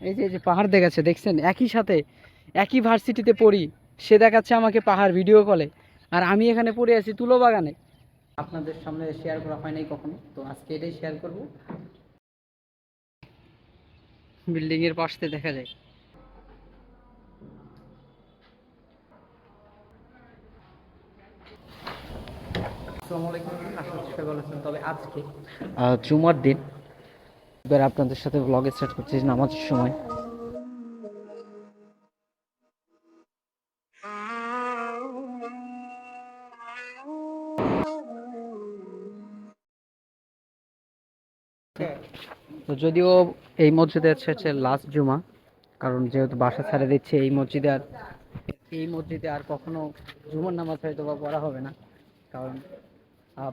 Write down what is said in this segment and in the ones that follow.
এই যে পাহাড় দেখাচ্ছে, দেখছেন? একই সাথে একই ভার্সিটিতে পড়ি, সে দেখাচ্ছে আমাকে পাহাড় ভিডিও কলে, আর আমি এখানে পড়ে আছি তুলো বাগানে। আপনাদের সামনে শেয়ার করা হয় নাই কখনো, তো আজকে এটাই শেয়ার করব। বিল্ডিং এর পাশে দেখা যায়। আসসালামু আলাইকুম, আশা করি সবাই ভালো আছেন। তবে আজকে জুমার দিন, এবার আপনাদের সাথে ব্লগ স্টার্ট করছি নামাজের সময়। তো যদিও এই মসজিদে হচ্ছে লাস্ট জুমা, কারণ যেহেতু বাসা ছেড়ে দিচ্ছে এই মসজিদে আর কখনো জুমার নামাজ হয়তো বা পড়া হবে না, কারণ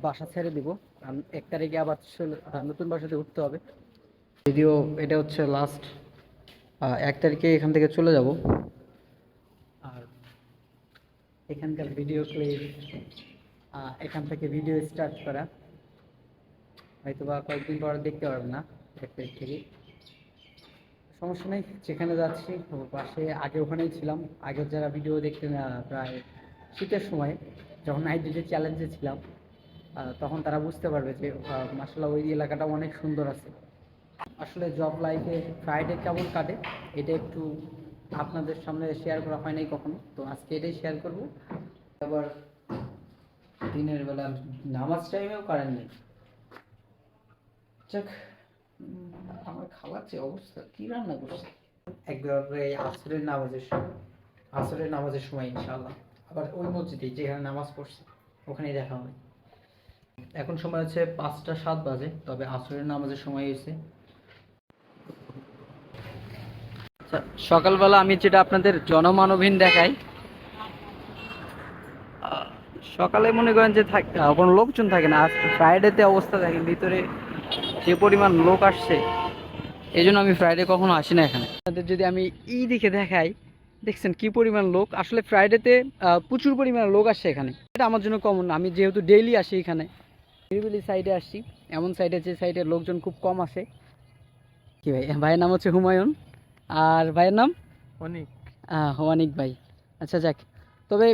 বাসা ছেড়ে দিব। কারণ 1 তারিখে আবার নতুন বাসাতে উঠতে হবে। যদিও এটা হচ্ছে লাস্ট, 1 তারিখে এখান থেকে চলে যাব। আর এখানকার ভিডিও ক্লিপ, এখান থেকে ভিডিও স্টার্ট করা হয়তো বা কয়েকদিন পর দেখতে পারবেন না 1 তারিখ থেকে। সমস্যা নেই, যেখানে যাচ্ছি ওর পাশে, আগে ওখানেই ছিলাম। আগের যারা ভিডিও দেখতেন প্রায় শীতের সময় যখন নাইট ডিউটি চ্যালেঞ্জে ছিলাম, তখন তারা বুঝতে পারবে যে মাসাল্লাহ ওই এলাকাটা অনেক সুন্দর আছে। আসলে জব লাইফে ফ্রাইডে কেমন কাটে এটা একটু আপনাদের সামনে শেয়ার করা হয় নাই কখনো, তো আজকে এটাই শেয়ার করব। আবার দিনের বেলা নামাজ টাইমেও কারেন্ট নেই। যাক, আমার খাবার যে অবস্থা, কি রান্না করছে! একবারে আসরের নামাজের সময় ইনশাআল্লাহ আবার ওই মসজিদে যেখানে নামাজ পড়ছে ওখানেই দেখা হবে। এখন সময় হচ্ছে 5টা 7 বাজে, তবে আসরের নামাজের সময় হয়েছে। আচ্ছা, সকালবেলা আমি যেটা আপনাদের জনমানবহীন দেখাই, সকালে মনে করেন যে কোনো লোকজন থাকে না। আজ ফ্রাইডেতে অবস্থা দেখেন, ভিতরে যে পরিমাণ লোক আসছে, এই জন্য আমি ফ্রাইডে কখনো আসি না এখানে। আপনাদের যদি আমি এই দিকে দেখাই, দেখছেন কি পরিমাণ লোক! আসলে ফ্রাইডেতে প্রচুর পরিমাণ লোক আসছে এখানে। এটা আমার জন্য কমন, আমি যেহেতু ডেইলি আসি এখানে। নিরিবিলি সাইডে আসছি, এমন সাইডে যে সাইডে লোকজন খুব কম আসে। কি ভাই, ভাইয়ের নাম হচ্ছে হুমায়ুন, আর ভাইয়ের নাম অনিক। অনিক ভাই, আচ্ছা যাক। তবে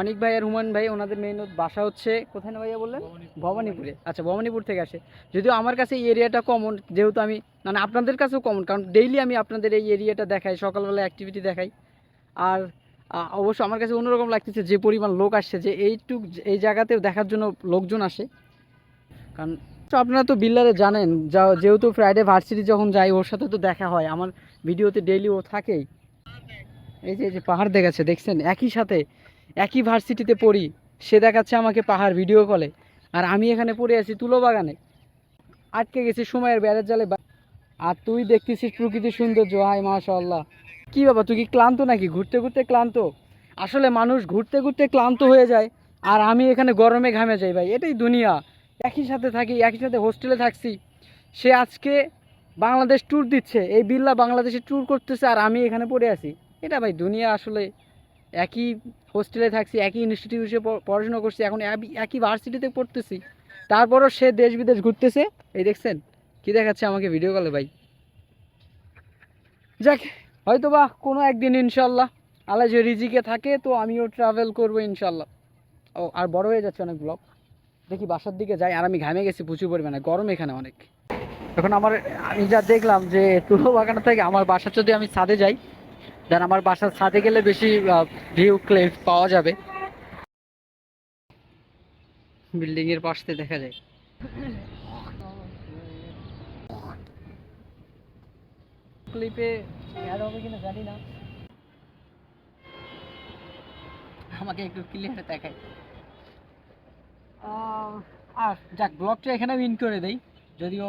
অনিক ভাই আর হুমায়ুন ভাই, ওনাদের মেইন বাসা হচ্ছে কোথায় না ভাইয়া বললেন? ভবানীপুরে। আচ্ছা, ভবানীপুর থেকে আসে। যদিও আমার কাছে এই এরিয়াটা কমন, যেহেতু আমি মানে আপনাদের কাছেও কমন, কারণ ডেইলি আমি আপনাদের এই এরিয়াটা দেখাই, সকালবেলা অ্যাক্টিভিটি দেখাই। আর অবশ্য আমার কাছে অন্যরকম লাগতেছে যে পরিমাণ লোক আসছে, যে এই জায়গাতেও দেখার জন্য লোকজন আসে। কারণ তো আপনারা তো বিল্লারে জানেন, যেহেতু ফ্রাইডে ভার্সিটি যখন যাই ওর সাথে তো দেখা হয়, আমার ভিডিওতে ডেইলি ও থাকেই। এই যে পাহাড় দেখাচ্ছে, দেখছেন? একই সাথে একই ভার্সিটিতে পড়ি, সে দেখাচ্ছে আমাকে পাহাড় ভিডিও কলে, আর আমি এখানে পড়ে আছি তুলো বাগানে, আটকে গেছি সময়ের ব্যারের জালে। আর তুই দেখতেছিস প্রকৃতির সৌন্দর্য, হাই মাশাআল্লাহ! কি বাবা, তুই কি ক্লান্ত নাকি? ঘুরতে ঘুরতে ক্লান্ত? আসলে মানুষ ঘুরতে ঘুরতে ক্লান্ত হয়ে যায়, আর আমি এখানে গরমে ঘামে যাই ভাই, এটাই দুনিয়া। একই সাথে থাকি, একই সাথে হোস্টেলে থাকছি, সে আজকে বাংলাদেশ ট্যুর দিচ্ছে, এই বিল্লা বাংলাদেশে ট্যুর করতেছে, আর আমি এখানে পড়ে আছি। এটা ভাই দুনিয়া আসলে। একই হোস্টেলে থাকছি, একই ইনস্টিটিউশনে পড়াশোনা করছি, এখন একই ভার্সিটিতে পড়তেছি, তারপরও সে দেশ বিদেশ ঘুরতেছে। এই দেখছেন কি দেখাচ্ছে আমাকে ভিডিও কলে ভাই। যাক, হয়তো বা কোনো একদিন ইনশাল্লাহ আল্লাহ যে রিজিকে থাকে, তো আমিও ট্রাভেল করবো ইনশাল্লাহ। ও আর বড় হয়ে যাচ্ছে অনেক ব্লগ, দেখি বাসার দিকে যাই। আর আমি ঘামে গেছি প্রচুর পরিমাণে, গরম এখানে অনেক। এখন আমি যা দেখলাম যে তুলো বাগান থেকে আমার বাসা, যদি আমি ছাদে যাই, দেন আমার বাসার ছাদে গেলে বেশি ভিউ ক্লিপ পাওয়া যাবে। বিল্ডিং এর পাশ থেকে দেখা যায়। ক্লিপে অ্যাড হবে কিনা জানি না, আমাকে একটু ক্লিয়ার দেখায়। আর যাক, ব্লগটা এখানে আমি ইন করে দেই। যদিও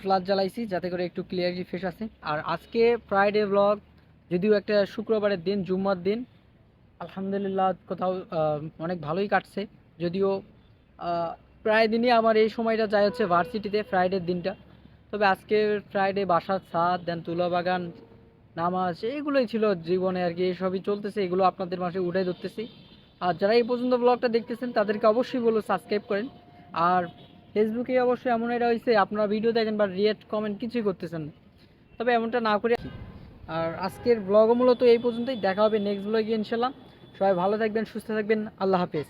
ফ্ল্যাশ জ্বালাইছি যাতে করে একটু ক্লিয়ারিটি ফেস আসে। আর আজকে ফ্রাইডে ব্লগ, যদিও একটা শুক্রবারের দিন, জুম্মার দিন, আলহামদুলিল্লাহ কোথাও অনেক ভালোই কাটছে। যদিও প্রায় দিনই আমার এই সময়টা যায় হচ্ছে ভার্সিটিতে, ফ্রাইডের দিনটা। তবে আজকে ফ্রাইডে বাসার ছাদ, দেন তুলা বাগান, নামাজ, এগুলোই ছিল জীবনে আর কি। এসবই চলতেছে, এগুলো আপনাদের মাঝে উঠাই ধরতেছি। আর যারা এই পর্যন্ত ব্লগটা দেখতেছেন তাদেরকে অবশ্যই বলবো সাবস্ক্রাইব করেন। আর ফেসবুকে অবশ্যই এমন এটা হয়েছে আপনারা ভিডিও দেখেন বা রিয়েক্ট কমেন্ট কিছুই করতেছেন না, তবে এমনটা না করে। আর আজকের ব্লগও মূলত এই পর্যন্তই, দেখা হবে নেক্সট ব্লগে ইনশাল্লাহ। সবাই ভালো থাকবেন, সুস্থ থাকবেন, আল্লাহ হাফেজ।